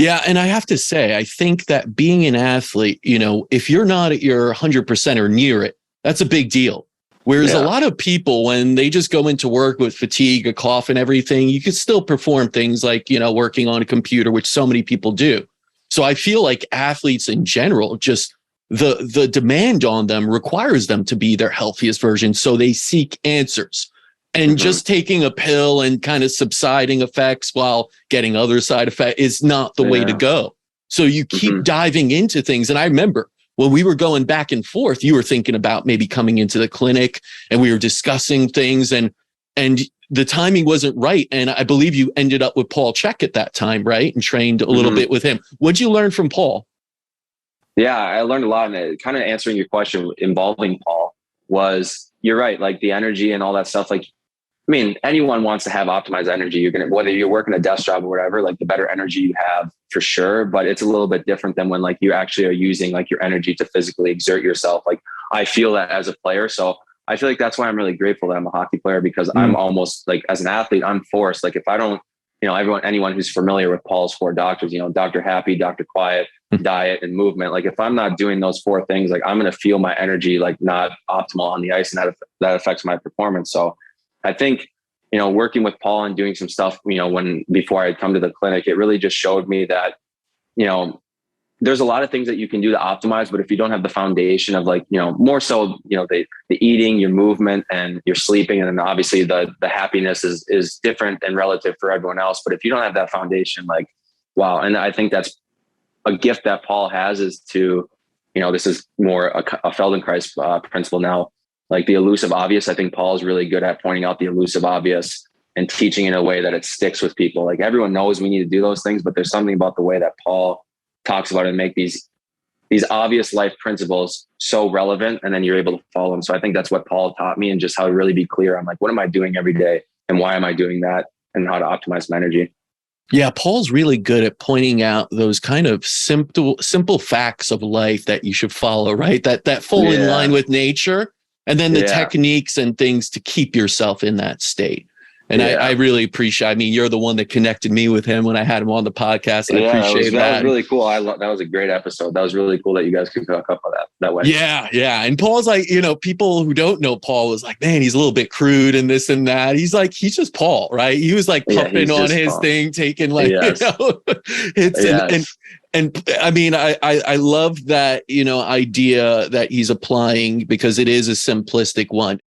Yeah. And I have to say, I think that being an athlete, if you're not at your 100% or near it, that's a big deal. Whereas a lot of people, when they just go into work with fatigue, a cough and everything, you can still perform things like, working on a computer, which so many people do. So I feel like athletes in general, just the demand on them requires them to be their healthiest version. So they seek answers. And just taking a pill and kind of subsiding effects while getting other side effects is not the way to go. So you keep diving into things. And I remember when we were going back and forth, you were thinking about maybe coming into the clinic and we were discussing things and the timing wasn't right. And I believe you ended up with Paul Chek at that time, right? And trained a little bit with him. What'd you learn from Paul? Yeah, I learned a lot. And kind of answering your question involving Paul was, you're right. Like the energy and all that stuff. Like, I mean, anyone wants to have optimized energy. You're going to, whether you're working a desk job or whatever, like the better energy you have for sure. But it's a little bit different than when like you actually are using like your energy to physically exert yourself. Like I feel that as a player. So I feel like that's why I'm really grateful that I'm a hockey player, because I'm almost like, as an athlete, I'm forced. Like if I don't, anyone who's familiar with Paul's 4 doctors, Dr. Happy, Dr. Quiet, diet and movement. Like if I'm not doing those 4 things, like I'm going to feel my energy, like not optimal on the ice, and that affects my performance. So I think, working with Paul and doing some stuff, before I'd come to the clinic, it really just showed me that, there's a lot of things that you can do to optimize, but if you don't have the foundation of like, more so, the eating, your movement and your sleeping, and then obviously the happiness is different and relative for everyone else. But if you don't have that foundation, like, wow. And I think that's a gift that Paul has, is to, this is more a Feldenkrais principle now. Like the elusive obvious, I think Paul is really good at pointing out the elusive obvious and teaching in a way that it sticks with people. Like everyone knows we need to do those things, but there's something about the way that Paul talks about it and make these obvious life principles so relevant, and then you're able to follow them. So I think that's what Paul taught me, and just how to really be clear on like, what am I doing every day and why am I doing that, and how to optimize my energy. Yeah, Paul's really good at pointing out those kind of simple facts of life that you should follow, right? That fall in line with nature. And then the techniques and things to keep yourself in that state. And I really appreciate, I mean, you're the one that connected me with him when I had him on the podcast. And I appreciate that. That was really cool. That was a great episode. That was really cool that you guys could hook up on that way. Yeah. Yeah. And Paul's like, people who don't know Paul was like, man, he's a little bit crude and this and that. He's like, he's just Paul, right? He was like pumping on his Paul. Thing, taking like, hits and I mean, I love that, idea that he's applying, because it is a simplistic one.